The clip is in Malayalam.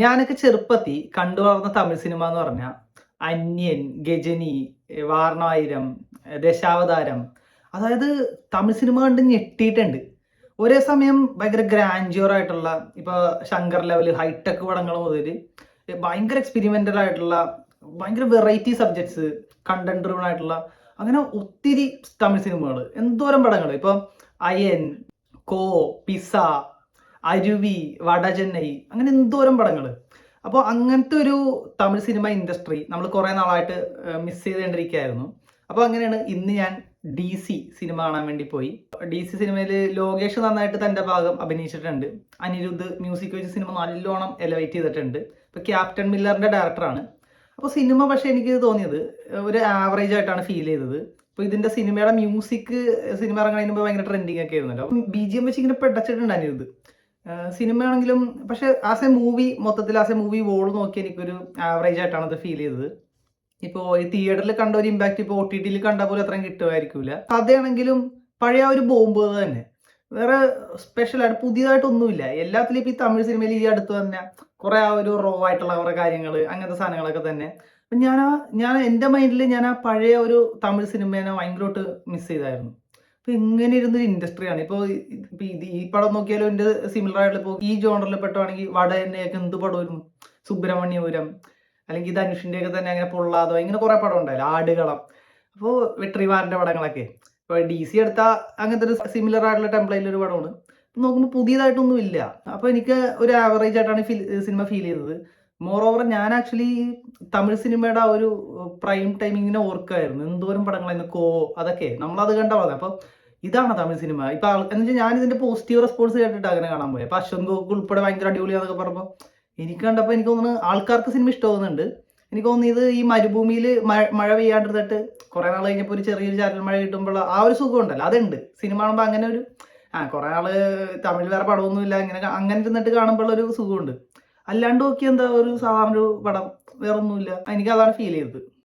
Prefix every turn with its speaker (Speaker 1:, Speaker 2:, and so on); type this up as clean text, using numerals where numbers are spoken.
Speaker 1: ഞാനൊക്കെ ചെറുപ്പത്തി കണ്ടു വളർന്ന തമിഴ് സിനിമ എന്ന് പറഞ്ഞാൽ അന്യൻ, ഗജനി, വാരണായിരം, ദശാവതാരം. അതായത് തമിഴ് സിനിമ കണ്ട് ഞെട്ടിയിട്ടുണ്ട്. ഒരേ സമയം ഭയങ്കര ഗ്രാൻഡ്യൂർ ആയിട്ടുള്ള ഇപ്പൊ ശങ്കർ ലെവൽ ഹൈടെക് പടങ്ങൾ മുതൽ ഭയങ്കര എക്സ്പെരിമെന്റൽ ആയിട്ടുള്ള ഭയങ്കര വെറൈറ്റി സബ്ജക്ട്സ്, കണ്ടന്റ് ഡ്രിവൺ ആയിട്ടുള്ള അങ്ങനെ ഒത്തിരി തമിഴ് സിനിമകൾ, എന്തോരം പടങ്ങൾ. ഇപ്പൊ അയൻ, കോ, പിസ, അരുവി, വട ചെന്നൈ, അങ്ങനെ എന്തോരം പടങ്ങൾ. അപ്പോൾ അങ്ങനത്തെ ഒരു തമിഴ് സിനിമ ഇൻഡസ്ട്രി നമ്മൾ കുറേ നാളായിട്ട് മിസ് ചെയ്തുകൊണ്ടിരിക്കുകയായിരുന്നു. അപ്പോൾ അങ്ങനെയാണ് ഇന്ന് ഞാൻ ഡി സി സിനിമ കാണാൻ വേണ്ടി പോയി. ഡി സി സിനിമയിൽ ലോകേഷ് നന്നായിട്ട് തൻ്റെ ഭാഗം അഭിനയിച്ചിട്ടുണ്ട്. അനിരുദ്ധ് മ്യൂസിക് വെച്ച് സിനിമ നല്ലോണം എലവേറ്റ് ചെയ്തിട്ടുണ്ട്. ഇപ്പോൾ ക്യാപ്റ്റൻ മില്ലറിൻ്റെ ഡയറക്ടറാണ്. അപ്പോൾ സിനിമ പക്ഷേ എനിക്ക് തോന്നിയത് ഒരു ആവറേജ് ആയിട്ടാണ് ഫീൽ ചെയ്തത്. അപ്പോൾ ഇതിൻ്റെ സിനിമയുടെ മ്യൂസിക് സിനിമ ഇറങ്ങുന്നതിന് മുമ്പ് ഭയങ്കര ട്രെൻഡിങ് ഒക്കെ ആയിരുന്നല്ലോ. അപ്പം ബി ജി എം വെച്ച് ഇങ്ങനെ പെടച്ചിട്ടുണ്ട് അനിരുദ്ധ്. സിനിമയാണെങ്കിലും പക്ഷെ ആസ് എ മൂവി, മൊത്തത്തിൽ ആസ് എ മൂവി വോൾ നോക്കി എനിക്കൊരു ആവറേജ് ആയിട്ടാണ് അത് ഫീൽ ചെയ്തത്. ഇപ്പോൾ ഈ തിയേറ്ററിൽ കണ്ട ഒരു ഇമ്പാക്ട് ഇപ്പോൾ ഒ ടി ടിയിൽ കണ്ട പോലെ അത്രയും കിട്ടുമായിരിക്കില്ല. കഥയാണെങ്കിലും പഴയ ഒരു ബോംബ് തന്നെ, വേറെ സ്പെഷ്യലായിട്ട് പുതിയതായിട്ടൊന്നുമില്ല. എല്ലാത്തിലും ഇപ്പോൾ ഈ തമിഴ് സിനിമയിൽ ഈ അടുത്ത് തന്നെ കുറേ ആ ഒരു റോ ആയിട്ടുള്ള കുറേ കാര്യങ്ങൾ, അങ്ങനത്തെ സാധനങ്ങളൊക്കെ തന്നെ. അപ്പം ഞാൻ എൻ്റെ മൈൻഡിൽ ഞാൻ ആ പഴയ ഒരു തമിഴ് സിനിമേനെ ഭയങ്കരമായിട്ട് മിസ് ചെയ്തായിരുന്നു. അപ്പൊ ഇങ്ങനെ ഇരുന്നൊരു ഇൻഡസ്ട്രിയാണ് ഇപ്പോൾ. ഈ പടം നോക്കിയാലും എൻ്റെ സിമിലർ ആയിട്ടുള്ള ഇപ്പോൾ ഈ ജോണറിൽ പെട്ടുവാണെങ്കിൽ വട തന്നെയൊക്കെ എന്ത് പടമായിരുന്നു, സുബ്രഹ്മണ്യപുരം, അല്ലെങ്കിൽ ധനുഷിൻ്റെ ഒക്കെ തന്നെ അങ്ങനെ പൊള്ളാതോ, ഇങ്ങനെ കുറെ പടം ഉണ്ടായില്ല, ആടുകളം. അപ്പോൾ വെട്രിമാറിന്റെ പടങ്ങളൊക്കെ ഇപ്പോൾ ഡി സി എടുത്ത അങ്ങനത്തെ ഒരു സിമിലർ ആയിട്ടുള്ള ടെംപ്ലേറ്റിൽ ഒരു പടമാണ്. നോക്കുമ്പോൾ പുതിയതായിട്ടൊന്നും ഇല്ല. അപ്പോൾ എനിക്ക് ഒരു ആവറേജ് ആയിട്ടാണ് സിനിമ ഫീൽ ചെയ്തത്. മോർ ഓവർ ഞാൻ ആക്ച്വലി തമിഴ് സിനിമയുടെ ആ ഒരു പ്രൈം ടൈമിങ്ങിനെ ഓർക്കായിരുന്നു. എന്തോരം പടങ്ങളായിരുന്നു, കോ, അതൊക്കെ നമ്മളത് കണ്ട പറഞ്ഞത്. അപ്പോൾ ഇതാണ് തമിഴ് സിനിമ. ഇപ്പൊ എന്ന് വെച്ചാൽ ഞാൻ ഇതിന്റെ പോസിറ്റീവ് റെസ്പോൺസ് കേട്ടിട്ട് അങ്ങനെ കാണാൻ പോയി. അപ്പൊ അശ്വന്ത് ഗോക്ക് ഉൾപ്പെടെ ഭയങ്കര അടിപൊളിയാന്നൊക്കെ പറഞ്ഞപ്പോൾ എനിക്ക് കണ്ടപ്പോൾ എനിക്ക് തോന്നുന്നു ആൾക്കാർക്ക് സിനിമ ഇഷ്ടമാകുന്നുണ്ട്. എനിക്ക് തോന്നുന്നു ഇത് ഈ മരുഭൂമിയിൽ മഴ പെയ്യാണ്ടിരുന്നിട്ട് കുറെ നാൾ കഴിഞ്ഞപ്പോൾ ഒരു ചെറിയൊരു ചാരൽ മഴ കിട്ടുമ്പോൾ ആ ഒരു സുഖം ഉണ്ടല്ലോ, അതുണ്ട് സിനിമ കാണുമ്പോൾ. അങ്ങനെ ഒരു കുറെ നാള് തമിഴ് വേറെ പടമൊന്നുമില്ല, അങ്ങനെ ഇരുന്നിട്ട് കാണുമ്പോൾ ഒരു സുഖമുണ്ട്. അല്ലാണ്ട് നോക്കി എന്താ ഒരു സാധാരണ ഒരു പടം, വേറെ ഒന്നുമില്ല. എനിക്ക് അതാണ് ഫീൽ ചെയ്തത്.